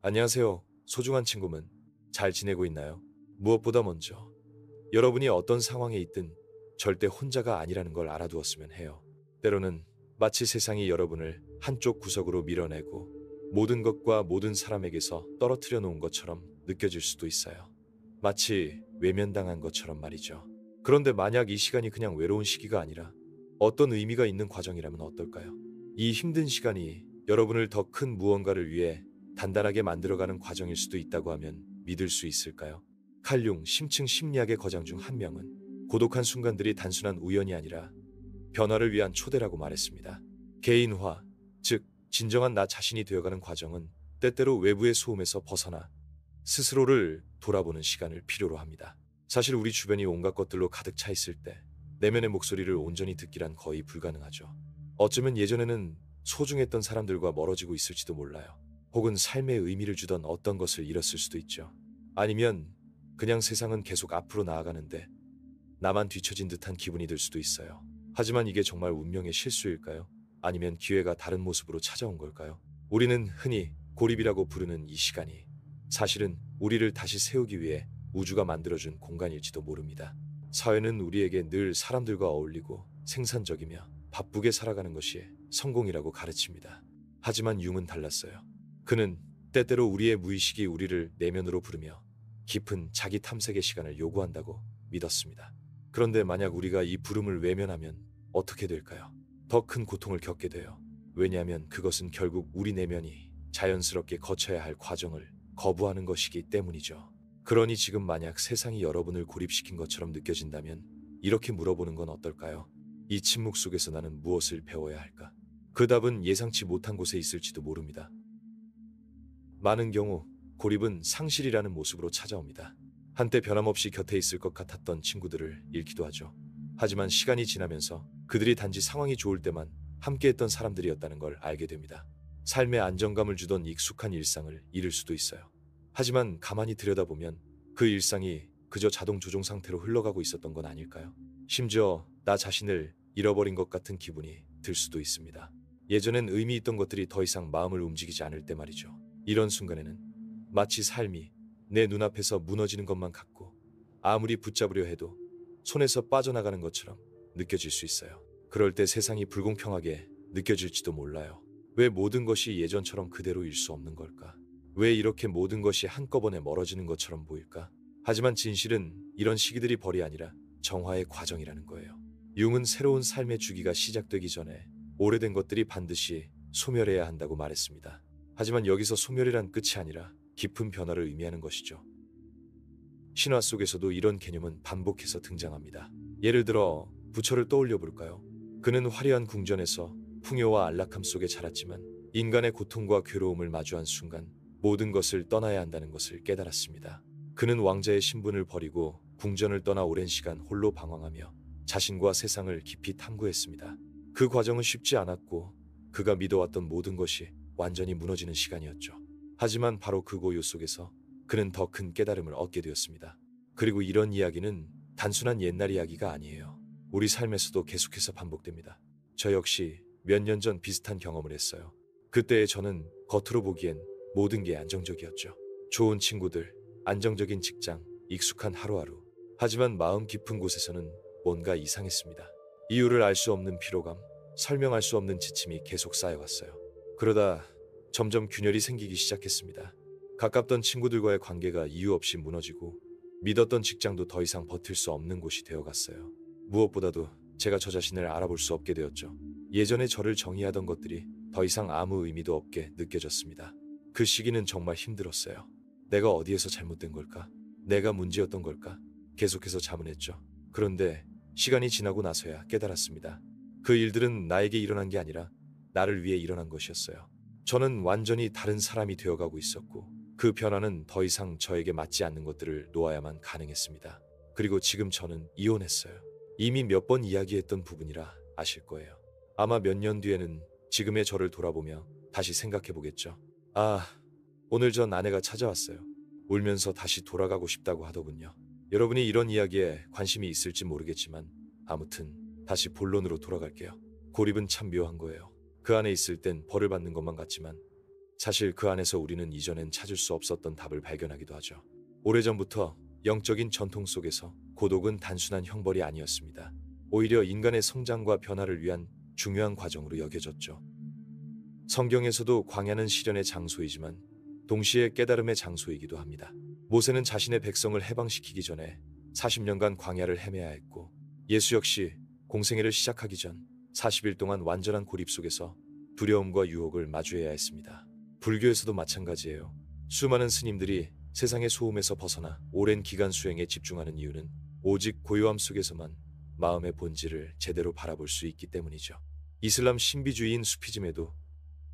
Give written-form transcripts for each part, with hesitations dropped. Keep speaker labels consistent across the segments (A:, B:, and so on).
A: 안녕하세요. 소중한 친구们. 잘 지내고 있나요? 무엇보다 먼저 여러분이 어떤 상황에 있든 절대 혼자가 아니라는 걸 알아두었으면 해요. 때로는 마치 세상이 여러분을 한쪽 구석으로 밀어내고 모든 것과 모든 사람에게서 떨어뜨려 놓은 것처럼 느껴질 수도 있어요. 마치 외면당한 것처럼 말이죠. 그런데 만약 이 시간이 그냥 외로운 시기가 아니라 어떤 의미가 있는 과정이라면 어떨까요? 이 힘든 시간이 여러분을 더 큰 무언가를 위해 단단하게 만들어가는 과정일 수도 있다고 하면 믿을 수 있을까요? 칼융 심층 심리학의 거장 중 한 명은 고독한 순간들이 단순한 우연이 아니라 변화를 위한 초대라고 말했습니다. 개인화, 즉 진정한 나 자신이 되어가는 과정은 때때로 외부의 소음에서 벗어나 스스로를 돌아보는 시간을 필요로 합니다. 사실 우리 주변이 온갖 것들로 가득 차 있을 때 내면의 목소리를 온전히 듣기란 거의 불가능하죠. 어쩌면 예전에는 소중했던 사람들과 멀어지고 있을지도 몰라요. 혹은 삶의 의미를 주던 어떤 것을 잃었을 수도 있죠. 아니면 그냥 세상은 계속 앞으로 나아가는데 나만 뒤처진 듯한 기분이 들 수도 있어요. 하지만 이게 정말 운명의 실수일까요? 아니면 기회가 다른 모습으로 찾아온 걸까요? 우리는 흔히 고립이라고 부르는 이 시간이 사실은 우리를 다시 세우기 위해 우주가 만들어준 공간일지도 모릅니다. 사회는 우리에게 늘 사람들과 어울리고 생산적이며 바쁘게 살아가는 것이 성공이라고 가르칩니다. 하지만 융은 달랐어요. 그는 때때로 우리의 무의식이 우리를 내면으로 부르며 깊은 자기 탐색의 시간을 요구한다고 믿었습니다. 그런데 만약 우리가 이 부름을 외면하면 어떻게 될까요? 더 큰 고통을 겪게 돼요. 왜냐하면 그것은 결국 우리 내면이 자연스럽게 거쳐야 할 과정을 거부하는 것이기 때문이죠. 그러니 지금 만약 세상이 여러분을 고립시킨 것처럼 느껴진다면 이렇게 물어보는 건 어떨까요? 이 침묵 속에서 나는 무엇을 배워야 할까? 그 답은 예상치 못한 곳에 있을지도 모릅니다. 많은 경우 고립은 상실이라는 모습으로 찾아옵니다. 한때 변함없이 곁에 있을 것 같았던 친구들을 잃기도 하죠. 하지만 시간이 지나면서 그들이 단지 상황이 좋을 때만 함께했던 사람들이었다는 걸 알게 됩니다. 삶의 안정감을 주던 익숙한 일상을 잃을 수도 있어요. 하지만 가만히 들여다보면 그 일상이 그저 자동 조종 상태로 흘러가고 있었던 건 아닐까요? 심지어 나 자신을 잃어버린 것 같은 기분이 들 수도 있습니다. 예전엔 의미 있던 것들이 더 이상 마음을 움직이지 않을 때 말이죠. 이런 순간에는 마치 삶이 내 눈앞에서 무너지는 것만 같고 아무리 붙잡으려 해도 손에서 빠져나가는 것처럼 느껴질 수 있어요. 그럴 때 세상이 불공평하게 느껴질지도 몰라요. 왜 모든 것이 예전처럼 그대로일 수 없는 걸까? 왜 이렇게 모든 것이 한꺼번에 멀어지는 것처럼 보일까? 하지만 진실은 이런 시기들이 벌이 아니라 정화의 과정이라는 거예요. 융은 새로운 삶의 주기가 시작되기 전에 오래된 것들이 반드시 소멸해야 한다고 말했습니다. 하지만 여기서 소멸이란 끝이 아니라 깊은 변화를 의미하는 것이죠. 신화 속에서도 이런 개념은 반복해서 등장합니다. 예를 들어 부처를 떠올려 볼까요? 그는 화려한 궁전에서 풍요와 안락함 속에 자랐지만 인간의 고통과 괴로움을 마주한 순간 모든 것을 떠나야 한다는 것을 깨달았습니다. 그는 왕자의 신분을 버리고 궁전을 떠나 오랜 시간 홀로 방황하며 자신과 세상을 깊이 탐구했습니다. 그 과정은 쉽지 않았고 그가 믿어왔던 모든 것이 완전히 무너지는 시간이었죠. 하지만 바로 그 고요 속에서 그는 더 큰 깨달음을 얻게 되었습니다. 그리고 이런 이야기는 단순한 옛날 이야기가 아니에요. 우리 삶에서도 계속해서 반복됩니다. 저 역시 몇 년 전 비슷한 경험을 했어요. 그때 저는 겉으로 보기엔 모든 게 안정적이었죠. 좋은 친구들, 안정적인 직장, 익숙한 하루하루. 하지만 마음 깊은 곳에서는 뭔가 이상했습니다. 이유를 알 수 없는 피로감, 설명할 수 없는 지침이 계속 쌓여왔어요. 그러다 점점 균열이 생기기 시작했습니다. 가깝던 친구들과의 관계가 이유 없이 무너지고 믿었던 직장도 더 이상 버틸 수 없는 곳이 되어갔어요. 무엇보다도 제가 저 자신을 알아볼 수 없게 되었죠. 예전에 저를 정의하던 것들이 더 이상 아무 의미도 없게 느껴졌습니다. 그 시기는 정말 힘들었어요. 내가 어디에서 잘못된 걸까? 내가 문제였던 걸까? 계속해서 자문했죠. 그런데 시간이 지나고 나서야 깨달았습니다. 그 일들은 나에게 일어난 게 아니라 나를 위해 일어난 것이었어요. 저는 완전히 다른 사람이 되어가고 있었고 그 변화는 더 이상 저에게 맞지 않는 것들을 놓아야만 가능했습니다. 그리고 지금 저는 이혼했어요. 이미 몇 번 이야기했던 부분이라 아실 거예요. 아마 몇 년 뒤에는 지금의 저를 돌아보며 다시 생각해보겠죠. 아, 오늘 전 아내가 찾아왔어요. 울면서 다시 돌아가고 싶다고 하더군요. 여러분이 이런 이야기에 관심이 있을지 모르겠지만 아무튼 다시 본론으로 돌아갈게요. 고립은 참 묘한 거예요. 그 안에 있을 땐 벌을 받는 것만 같지만 사실 그 안에서 우리는 이전엔 찾을 수 없었던 답을 발견하기도 하죠. 오래전부터 영적인 전통 속에서 고독은 단순한 형벌이 아니었습니다. 오히려 인간의 성장과 변화를 위한 중요한 과정으로 여겨졌죠. 성경에서도 광야는 시련의 장소이지만 동시에 깨달음의 장소이기도 합니다. 모세는 자신의 백성을 해방시키기 전에 40년간 광야를 헤매야 했고, 예수 역시 공생애를 시작하기 전 40일 동안 완전한 고립 속에서 두려움과 유혹을 마주해야 했습니다. 불교에서도 마찬가지예요. 수많은 스님들이 세상의 소음에서 벗어나 오랜 기간 수행에 집중하는 이유는 오직 고요함 속에서만 마음의 본질을 제대로 바라볼 수 있기 때문이죠. 이슬람 신비주의인 수피즘에도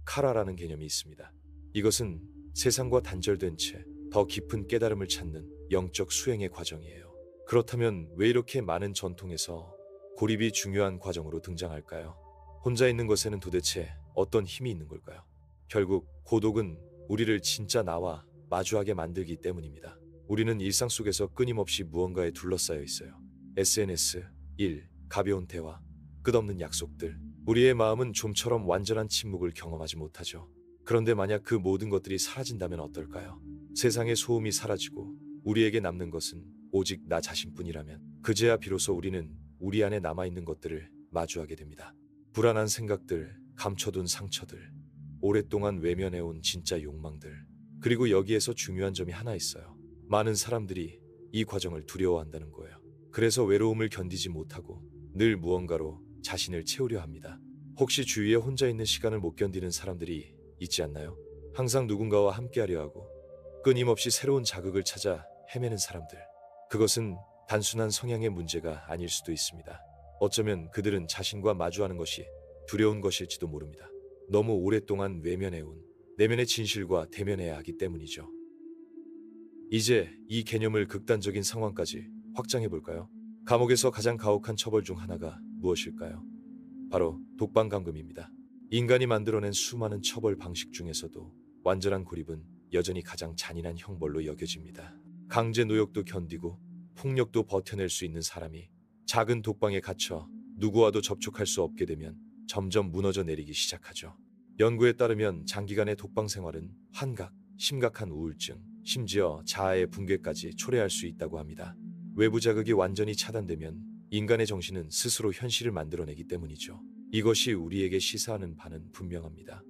A: 카라라는 개념이 있습니다. 이것은 세상과 단절된 채 더 깊은 깨달음을 찾는 영적 수행의 과정이에요. 그렇다면 왜 이렇게 많은 전통에서 고립이 중요한 과정으로 등장할까요? 혼자 있는 것에는 도대체 어떤 힘이 있는 걸까요? 결국 고독은 우리를 진짜 나와 마주하게 만들기 때문입니다. 우리는 일상 속에서 끊임없이 무언가에 둘러싸여 있어요. SNS, 일, 가벼운 대화, 끝없는 약속들. 우리의 마음은 좀처럼 완전한 침묵을 경험하지 못하죠. 그런데 만약 그 모든 것들이 사라진다면 어떨까요? 세상의 소음이 사라지고 우리에게 남는 것은 오직 나 자신뿐이라면 그제야 비로소 우리는 우리 안에 남아있는 것들을 마주하게 됩니다. 불안한 생각들, 감춰둔 상처들, 오랫동안 외면해온 진짜 욕망들. 그리고 여기에서 중요한 점이 하나 있어요. 많은 사람들이 이 과정을 두려워한다는 거예요. 그래서 외로움을 견디지 못하고 늘 무언가로 자신을 채우려 합니다. 혹시 주위에 혼자 있는 시간을 못 견디는 사람들이 있지 않나요? 항상 누군가와 함께하려 하고 끊임없이 새로운 자극을 찾아 헤매는 사람들. 그것은 단순한 성향의 문제가 아닐 수도 있습니다. 어쩌면 그들은 자신과 마주하는 것이 두려운 것일지도 모릅니다. 너무 오랫동안 외면해온 내면의 진실과 대면해야 하기 때문이죠. 이제 이 개념을 극단적인 상황까지 확장해 볼까요? 감옥에서 가장 가혹한 처벌 중 하나가 무엇일까요? 바로 독방감금입니다. 인간이 만들어낸 수많은 처벌 방식 중에서도 완전한 고립은 여전히 가장 잔인한 형벌로 여겨집니다. 강제 노역도 견디고 폭력도 버텨낼 수 있는 사람이 작은 독방에 갇혀 누구와도 접촉할 수 없게 되면 점점 무너져 내리기 시작하죠. 연구에 따르면 장기간의 독방 생활은 환각, 심각한 우울증, 심지어 자아의 붕괴까지 초래할 수 있다고 합니다. 외부 자극이 완전히 차단되면 인간의 정신은 스스로 현실을 만들어내기 때문이죠. 이것이 우리에게 시사하는 바는 분명합니다.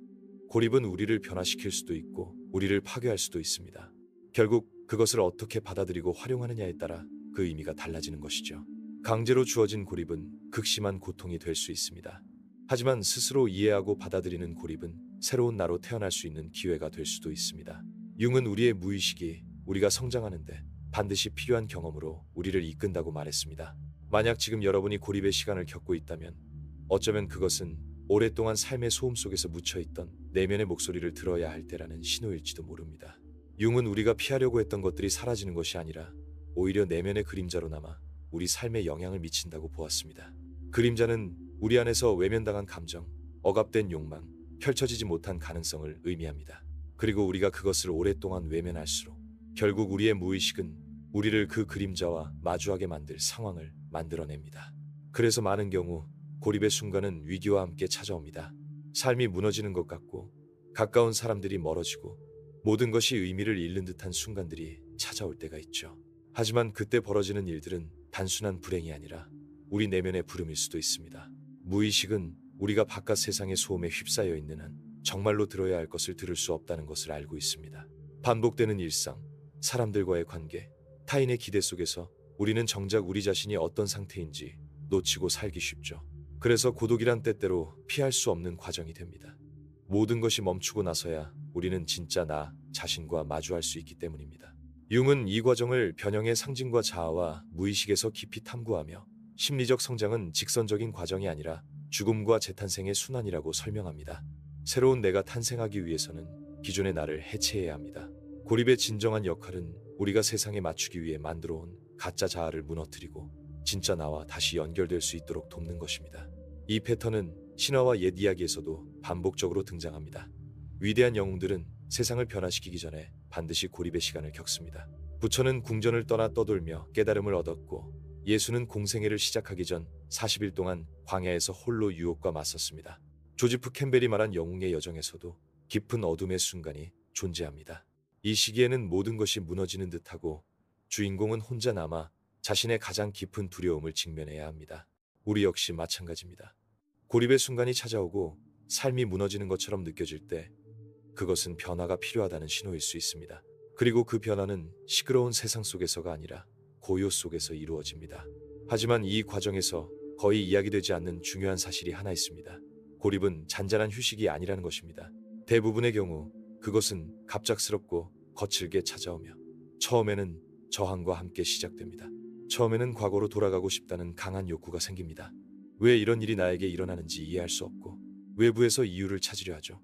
A: 고립은 우리를 변화시킬 수도 있고 우리를 파괴할 수도 있습니다. 결국 그것을 어떻게 받아들이고 활용하느냐에 따라 그 의미가 달라지는 것이죠. 강제로 주어진 고립은 극심한 고통이 될 수 있습니다. 하지만 스스로 이해하고 받아들이는 고립은 새로운 나로 태어날 수 있는 기회가 될 수도 있습니다. 융은 우리의 무의식이 우리가 성장하는데 반드시 필요한 경험으로 우리를 이끈다고 말했습니다. 만약 지금 여러분이 고립의 시간을 겪고 있다면 어쩌면 그것은 오랫동안 삶의 소음 속에서 묻혀있던 내면의 목소리를 들어야 할 때라는 신호일지도 모릅니다. 융은 우리가 피하려고 했던 것들이 사라지는 것이 아니라 오히려 내면의 그림자로 남아 우리 삶에 영향을 미친다고 보았습니다. 그림자는 우리 안에서 외면당한 감정, 억압된 욕망, 펼쳐지지 못한 가능성을 의미합니다. 그리고 우리가 그것을 오랫동안 외면할수록 결국 우리의 무의식은 우리를 그 그림자와 마주하게 만들 상황을 만들어냅니다. 그래서 많은 경우 고립의 순간은 위기와 함께 찾아옵니다. 삶이 무너지는 것 같고 가까운 사람들이 멀어지고 모든 것이 의미를 잃는 듯한 순간들이 찾아올 때가 있죠. 하지만 그때 벌어지는 일들은 단순한 불행이 아니라 우리 내면의 부름일 수도 있습니다. 무의식은 우리가 바깥 세상의 소음에 휩싸여 있는 한 정말로 들어야 할 것을 들을 수 없다는 것을 알고 있습니다. 반복되는 일상, 사람들과의 관계, 타인의 기대 속에서 우리는 정작 우리 자신이 어떤 상태인지 놓치고 살기 쉽죠. 그래서 고독이란 때때로 피할 수 없는 과정이 됩니다. 모든 것이 멈추고 나서야 우리는 진짜 나 자신과 마주할 수 있기 때문입니다. 융은 이 과정을 변형의 상징과 자아와 무의식에서 깊이 탐구하며 심리적 성장은 직선적인 과정이 아니라 죽음과 재탄생의 순환이라고 설명합니다. 새로운 내가 탄생하기 위해서는 기존의 나를 해체해야 합니다. 고립의 진정한 역할은 우리가 세상에 맞추기 위해 만들어온 가짜 자아를 무너뜨리고 진짜 나와 다시 연결될 수 있도록 돕는 것입니다. 이 패턴은 신화와 옛 이야기에서도 반복적으로 등장합니다. 위대한 영웅들은 세상을 변화시키기 전에 반드시 고립의 시간을 겪습니다. 부처는 궁전을 떠나 떠돌며 깨달음을 얻었고 예수는 공생애를 시작하기 전 40일 동안 광야에서 홀로 유혹과 맞섰습니다. 조지프 캠벨이 말한 영웅의 여정에서도 깊은 어둠의 순간이 존재합니다. 이 시기에는 모든 것이 무너지는 듯하고 주인공은 혼자 남아 자신의 가장 깊은 두려움을 직면해야 합니다. 우리 역시 마찬가지입니다. 고립의 순간이 찾아오고 삶이 무너지는 것처럼 느껴질 때 그것은 변화가 필요하다는 신호일 수 있습니다. 그리고 그 변화는 시끄러운 세상 속에서가 아니라 고요 속에서 이루어집니다. 하지만 이 과정에서 거의 이야기되지 않는 중요한 사실이 하나 있습니다. 고립은 잔잔한 휴식이 아니라는 것입니다. 대부분의 경우 그것은 갑작스럽고 거칠게 찾아오며 처음에는 저항과 함께 시작됩니다. 처음에는 과거로 돌아가고 싶다는 강한 욕구가 생깁니다. 왜 이런 일이 나에게 일어나는지 이해할 수 없고 외부에서 이유를 찾으려 하죠.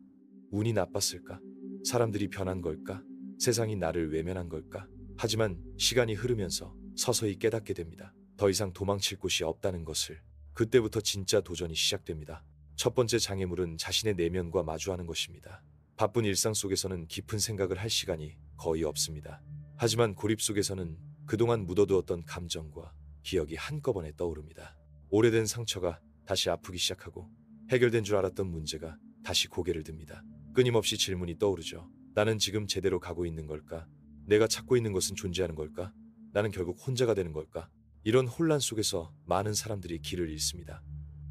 A: 운이 나빴을까? 사람들이 변한 걸까? 세상이 나를 외면한 걸까? 하지만 시간이 흐르면서 서서히 깨닫게 됩니다. 더 이상 도망칠 곳이 없다는 것을. 그때부터 진짜 도전이 시작됩니다. 첫 번째 장애물은 자신의 내면과 마주하는 것입니다. 바쁜 일상 속에서는 깊은 생각을 할 시간이 거의 없습니다. 하지만 고립 속에서는 그동안 묻어두었던 감정과 기억이 한꺼번에 떠오릅니다. 오래된 상처가 다시 아프기 시작하고 해결된 줄 알았던 문제가 다시 고개를 듭니다. 끊임없이 질문이 떠오르죠. 나는 지금 제대로 가고 있는 걸까? 내가 찾고 있는 것은 존재하는 걸까? 나는 결국 혼자가 되는 걸까? 이런 혼란 속에서 많은 사람들이 길을 잃습니다.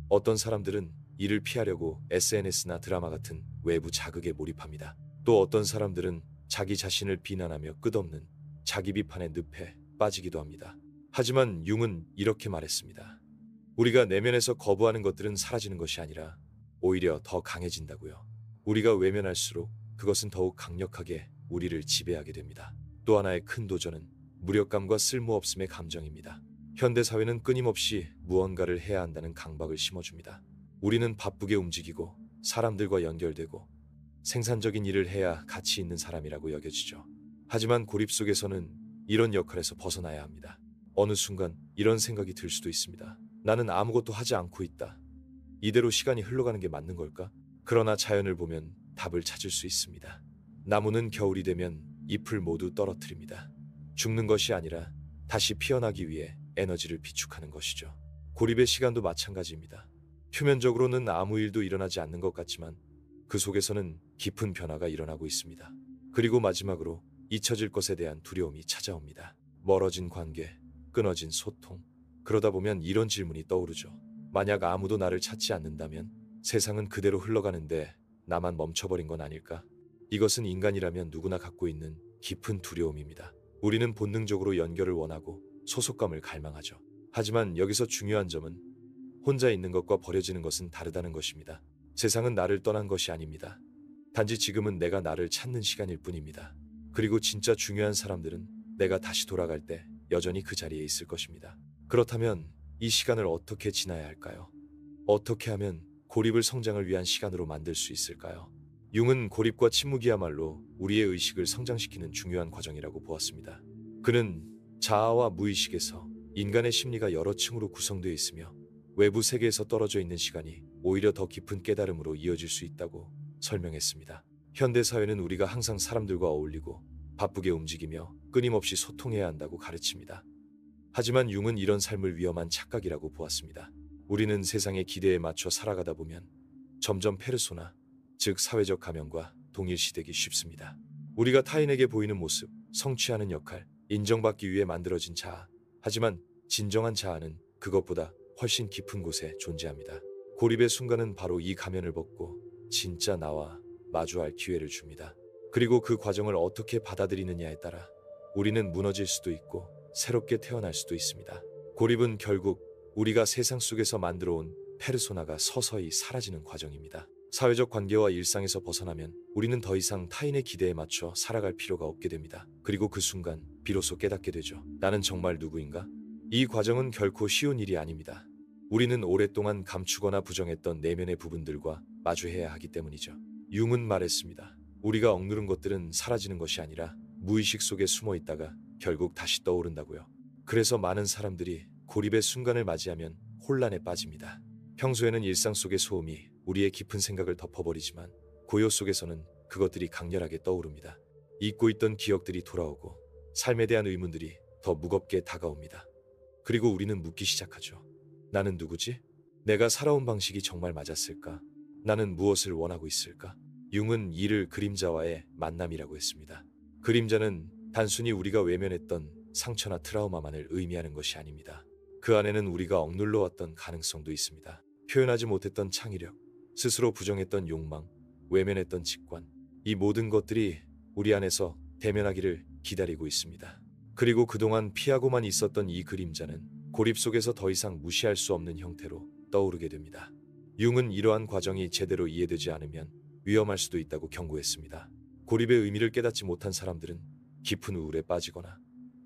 A: 어떤 사람들은 이를 피하려고 SNS나 드라마 같은 외부 자극에 몰입합니다. 또 어떤 사람들은 자기 자신을 비난하며 끝없는 자기 비판의 늪에 빠지기도 합니다. 하지만 융은 이렇게 말했습니다. 우리가 내면에서 거부하는 것들은 사라지는 것이 아니라 오히려 더 강해진다고요. 우리가 외면할수록 그것은 더욱 강력하게 우리를 지배하게 됩니다. 또 하나의 큰 도전은 무력감과 쓸모없음의 감정입니다. 현대사회는 끊임없이 무언가를 해야 한다는 강박을 심어줍니다. 우리는 바쁘게 움직이고 사람들과 연결되고 생산적인 일을 해야 가치 있는 사람이라고 여겨지죠. 하지만 고립 속에서는 이런 역할에서 벗어나야 합니다. 어느 순간 이런 생각이 들 수도 있습니다. 나는 아무것도 하지 않고 있다. 이대로 시간이 흘러가는 게 맞는 걸까? 그러나 자연을 보면 답을 찾을 수 있습니다. 나무는 겨울이 되면 잎을 모두 떨어뜨립니다. 죽는 것이 아니라 다시 피어나기 위해 에너지를 비축하는 것이죠. 고립의 시간도 마찬가지입니다. 표면적으로는 아무 일도 일어나지 않는 것 같지만 그 속에서는 깊은 변화가 일어나고 있습니다. 그리고 마지막으로 잊혀질 것에 대한 두려움이 찾아옵니다. 멀어진 관계, 끊어진 소통. 그러다 보면 이런 질문이 떠오르죠. 만약 아무도 나를 찾지 않는다면 세상은 그대로 흘러가는데 나만 멈춰버린 건 아닐까? 이것은 인간이라면 누구나 갖고 있는 깊은 두려움입니다. 우리는 본능적으로 연결을 원하고 소속감을 갈망하죠. 하지만 여기서 중요한 점은 혼자 있는 것과 버려지는 것은 다르다는 것입니다. 세상은 나를 떠난 것이 아닙니다. 단지 지금은 내가 나를 찾는 시간일 뿐입니다. 그리고 진짜 중요한 사람들은 내가 다시 돌아갈 때 여전히 그 자리에 있을 것입니다. 그렇다면 이 시간을 어떻게 지나야 할까요? 어떻게 하면 고립을 성장을 위한 시간으로 만들 수 있을까요? 융은 고립과 침묵이야말로 우리의 의식을 성장시키는 중요한 과정이라고 보았습니다. 그는 자아와 무의식에서 인간의 심리가 여러 층으로 구성되어 있으며 외부 세계에서 떨어져 있는 시간이 오히려 더 깊은 깨달음으로 이어질 수 있다고 설명했습니다. 현대사회는 우리가 항상 사람들과 어울리고 바쁘게 움직이며 끊임없이 소통해야 한다고 가르칩니다. 하지만 융은 이런 삶을 위험한 착각이라고 보았습니다. 우리는 세상의 기대에 맞춰 살아가다 보면 점점 페르소나, 즉 사회적 가면과 동일시되기 쉽습니다. 우리가 타인에게 보이는 모습, 성취하는 역할, 인정받기 위해 만들어진 자아. 하지만 진정한 자아는 그것보다 훨씬 깊은 곳에 존재합니다. 고립의 순간은 바로 이 가면을 벗고 진짜 나와 마주할 기회를 줍니다. 그리고 그 과정을 어떻게 받아들이느냐에 따라 우리는 무너질 수도 있고 새롭게 태어날 수도 있습니다. 고립은 결국 우리가 세상 속에서 만들어 온 페르소나가 서서히 사라지는 과정입니다. 사회적 관계와 일상에서 벗어나면 우리는 더 이상 타인의 기대에 맞춰 살아갈 필요가 없게 됩니다. 그리고 그 순간 비로소 깨닫게 되죠. 나는 정말 누구인가? 이 과정은 결코 쉬운 일이 아닙니다. 우리는 오랫동안 감추거나 부정했던 내면의 부분들과 마주해야 하기 때문이죠. 융은 말했습니다. 우리가 억누른 것들은 사라지는 것이 아니라 무의식 속에 숨어 있다가 결국 다시 떠오른다고요. 그래서 많은 사람들이 고립의 순간을 맞이하면 혼란에 빠집니다. 평소에는 일상 속의 소음이 우리의 깊은 생각을 덮어버리지만 고요 속에서는 그것들이 강렬하게 떠오릅니다. 잊고 있던 기억들이 돌아오고 삶에 대한 의문들이 더 무겁게 다가옵니다. 그리고 우리는 묻기 시작하죠. 나는 누구지? 내가 살아온 방식이 정말 맞았을까? 나는 무엇을 원하고 있을까? 융은 이를 그림자와의 만남이라고 했습니다. 그림자는 단순히 우리가 외면했던 상처나 트라우마만을 의미하는 것이 아닙니다. 그 안에는 우리가 억눌러 왔던 가능성도 있습니다. 표현하지 못했던 창의력, 스스로 부정했던 욕망, 외면했던 직관, 이 모든 것들이 우리 안에서 대면하기를 기다리고 있습니다. 그리고 그동안 피하고만 있었던 이 그림자는 고립 속에서 더 이상 무시할 수 없는 형태로 떠오르게 됩니다. 융은 이러한 과정이 제대로 이해되지 않으면 위험할 수도 있다고 경고했습니다. 고립의 의미를 깨닫지 못한 사람들은 깊은 우울에 빠지거나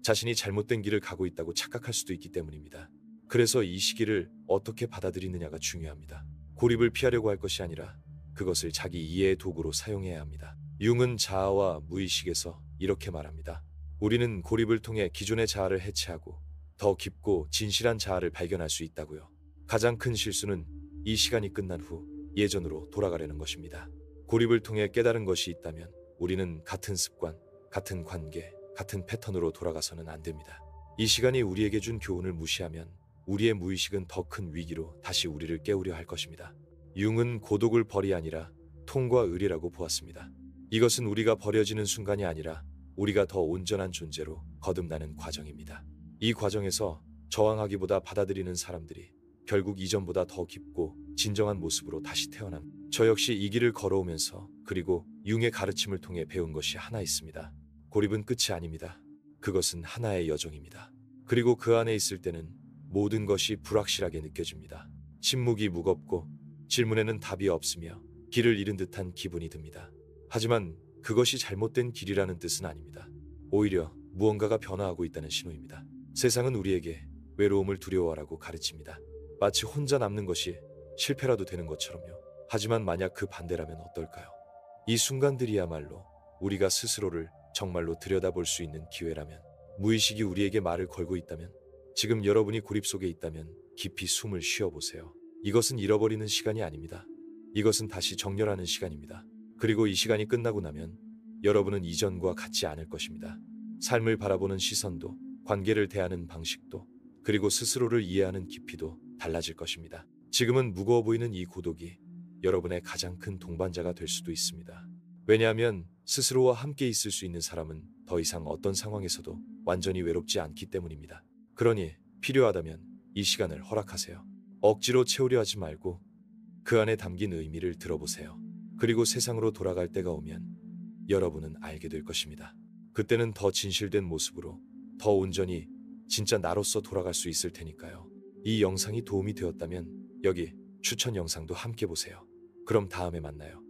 A: 자신이 잘못된 길을 가고 있다고 착각할 수도 있기 때문입니다. 그래서 이 시기를 어떻게 받아들이느냐가 중요합니다. 고립을 피하려고 할 것이 아니라 그것을 자기 이해의 도구로 사용해야 합니다. 융은 자아와 무의식에서 이렇게 말합니다. 우리는 고립을 통해 기존의 자아를 해체하고 더 깊고 진실한 자아를 발견할 수 있다고요. 가장 큰 실수는 이 시간이 끝난 후 예전으로 돌아가려는 것입니다. 고립을 통해 깨달은 것이 있다면 우리는 같은 습관, 같은 관계, 같은 패턴으로 돌아가서는 안 됩니다. 이 시간이 우리에게 준 교훈을 무시하면 우리의 무의식은 더 큰 위기로 다시 우리를 깨우려 할 것입니다. 융은 고독을 벌이 아니라 통과 의례라고 보았습니다. 이것은 우리가 버려지는 순간이 아니라 우리가 더 온전한 존재로 거듭나는 과정입니다. 이 과정에서 저항하기보다 받아들이는 사람들이 결국 이전보다 더 깊고 진정한 모습으로 다시 태어남. 저 역시 이 길을 걸어오면서 그리고 융의 가르침을 통해 배운 것이 하나 있습니다. 고립은 끝이 아닙니다. 그것은 하나의 여정입니다. 그리고 그 안에 있을 때는 모든 것이 불확실하게 느껴집니다. 침묵이 무겁고 질문에는 답이 없으며 길을 잃은 듯한 기분이 듭니다. 하지만 그것이 잘못된 길이라는 뜻은 아닙니다. 오히려 무언가가 변화하고 있다는 신호입니다. 세상은 우리에게 외로움을 두려워하라고 가르칩니다. 마치 혼자 남는 것이 실패라도 되는 것처럼요. 하지만 만약 그 반대라면 어떨까요? 이 순간들이야말로 우리가 스스로를 정말로 들여다볼 수 있는 기회라면, 무의식이 우리에게 말을 걸고 있다면, 지금 여러분이 고립 속에 있다면 깊이 숨을 쉬어보세요. 이것은 잃어버리는 시간이 아닙니다. 이것은 다시 정렬하는 시간입니다. 그리고 이 시간이 끝나고 나면 여러분은 이전과 같지 않을 것입니다. 삶을 바라보는 시선도, 관계를 대하는 방식도, 그리고 스스로를 이해하는 깊이도 달라질 것입니다. 지금은 무거워 보이는 이 고독이 여러분의 가장 큰 동반자가 될 수도 있습니다. 왜냐하면 스스로와 함께 있을 수 있는 사람은 더 이상 어떤 상황에서도 완전히 외롭지 않기 때문입니다. 그러니 필요하다면 이 시간을 허락하세요. 억지로 채우려 하지 말고 그 안에 담긴 의미를 들어보세요. 그리고 세상으로 돌아갈 때가 오면 여러분은 알게 될 것입니다. 그때는 더 진실된 모습으로 더 온전히 진짜 나로서 돌아갈 수 있을 테니까요. 이 영상이 도움이 되었다면 여기 추천 영상도 함께 보세요. 그럼 다음에 만나요.